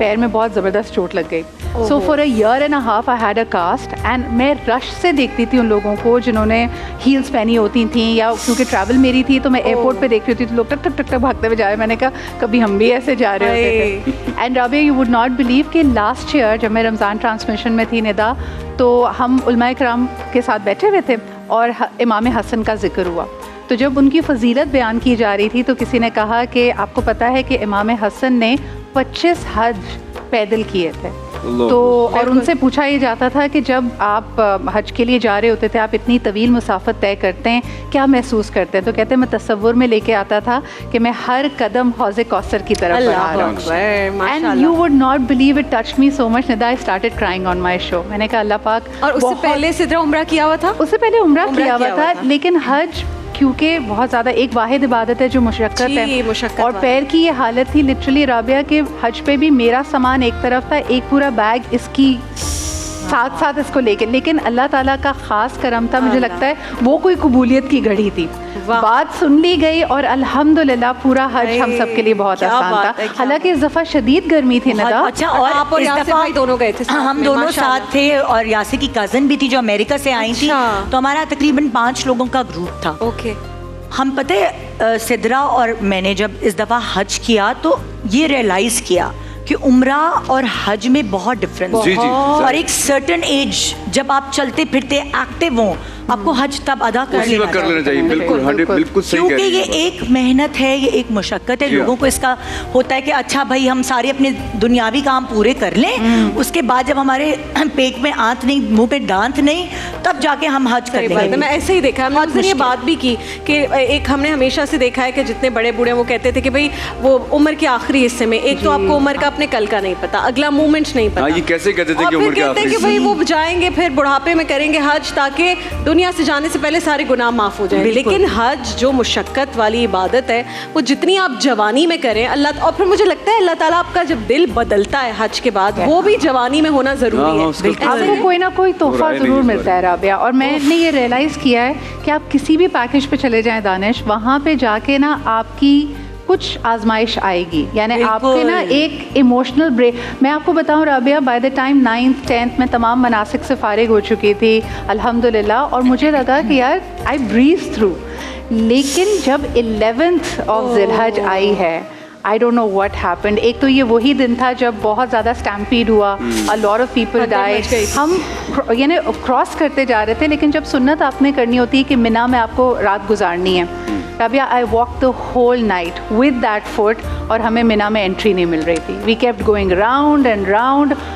پیر میں بہت زبردست چوٹ لگ گئی. So for a year and a half I had a cast, and میں رش سے دیکھتی تھی ان لوگوں کو جنہوں نے ہیلس پہنی ہوتی تھیں, یا کیونکہ ٹریول میری تھی تو میں ایئرپورٹ پہ دیکھ رہی ہوتی تھی لوگ ٹک ٹک ٹک ٹک بھاگتے ہوئے جا رہے. میں نے کہا کبھی ہم بھی ایسے جا رہے ہوتے تھے. And Rabia you would not blue کہ لاسٹ ایئر جب میں رمضان ٹرانسمیشن میں تھی ندا, تو ہم علماء کرام کے ساتھ بیٹھے ہوئے تھے اور امام حسن کا ذکر ہوا. تو جب ان کی فضیلت بیان کی جا رہی تھی تو کسی نے کہا کہ آپ کو پتہ ہے کہ امام حسن نے 25 حج پیدل کیے تھے. تو اور ان سے پوچھا یہ جاتا تھا کہ جب آپ حج کے لیے جا رہے ہوتے تھے, آپ اتنی طویل مسافت طے کرتے ہیں, کیا محسوس کرتے ہیں؟ تو کہتے ہیں میں تصور میں لے کے آتا تھا کہ میں ہر قدم حوض کوثر کی طرف بڑھا رہا ہوں. And you would not believe it touch me so much Nida, I started crying on my show. میں نے کہا اللہ پاک. اور اس سے پہلے سدرا عمرہ کیا ہوا تھا؟ اس سے پہلے عمرہ کیا ہوا تھا, لیکن حج کیونکہ بہت زیادہ ایک واحد عبادت ہے جو مشقت ہے, اور پیر کی یہ حالت تھی لٹرلی رابعہ کہ حج پہ بھی میرا سامان ایک طرف تھا, ایک پورا بیگ اس کی ساتھ ساتھ اس کو لے کے, لیکن اللہ تعالیٰ کا خاص کرم تھا. مجھے لگتا ہے وہ کوئی قبولیت کی گھڑی تھی. بات سن لی گئی اور الحمدللہ پورا حج ہم سب کے لیے بہت آسان تھا. حالانکہ اس دفعہ شدید گرمی تھی ندا. اچھا, اور آپ اور یاسر بھائی دونوں گئے تھے؟ ہم دونوں ساتھ تھے, اور یاسر کی کزن بھی تھی جو امریکہ سے آئی تھی. تو ہمارا تقریباً 5 لوگوں کا گروپ تھا. اوکے. ہم پتہ سدرا اور میں نے جب اس دفعہ حج کیا تو یہ ریئلائز کیا کہ عمرہ اور حج میں بہت ڈفرینس ہے. اور ایک سرٹن ایج جب آپ چلتے پھرتے ایکٹیو ہوں, آپ کو حج تب ادا کر لینا چاہیے. بالکل صحیح. کیونکہ یہ ایک محنت ہے, یہ ایک مشقت ہے. لوگوں کو اس کا ہوتا ہے کہ اچھا بھائی ہم سارے اپنے دنیاوی کام پورے کر لیں, اس کے بعد جب ہمارے پیٹ میں آنت نہیں, منہ پہ دانت نہیں, تب جا کے ہم حج کر لیں گے. میں ایسے ہی دیکھا, ہم نے یہ بات بھی کی کہ ایک ہم نے ہمیشہ سے دیکھا ہے کہ جتنے بڑے بوڑھے وہ کہتے تھے کہ بھائی وہ عمر کے آخری حصے میں, ایک تو آپ کو عمر کا اپنے کل کا نہیں پتا, اگلا مومنٹ نہیں پتا, یہ کیسے کہتے تھے کہ عمر کے آخری, کہ بھائی وہ جائیں گے پھر بڑھاپے میں کریں گے حج تاکہ دنیا سے جانے سے پہلے سارے گناہ معاف ہو جائیں. لیکن حج جو مشقت والی عبادت ہے وہ جتنی آپ جوانی میں کریں اللہ, اور پھر مجھے لگتا ہے اللہ تعالیٰ آپ کا جب دل بدلتا ہے حج کے بعد, وہ بھی جوانی میں ہونا ضروری ہے. آپ کو کوئی نہ کوئی تحفہ ضرور ملتا ہے رابعہ. اور میں نے یہ ریئلائز کیا ہے کہ آپ کسی بھی پیکج پہ چلے جائیں دانش, وہاں پہ جا کے نا آپ کی کچھ آزمائش آئے گی, یعنی آپ کے نا ایک ایموشنل بریک. میں آپ کو بتاؤں Rabia, by the time 9th 10th میں تمام مناسک سے فارغ ہو چکی تھی الحمدللہ, اور مجھے لگا کہ یار آئی بریز تھرو. لیکن جب 11th آف ذی الحج آئی ہے, I don't know what happened. ایک تو یہ وہی دن تھا جب بہت زیادہ اسٹیمپیڈ ہوا, a lot of people died. ہم یعنی کراس کرتے جا رہے تھے, لیکن جب سنت آپ نے کرنی ہوتی ہے کہ منا میں آپ کو رات گزارنی ہے, Rabia I walked the whole night with that foot, اور ہمیں منا میں انٹری نہیں مل رہی تھی. We kept going round and round.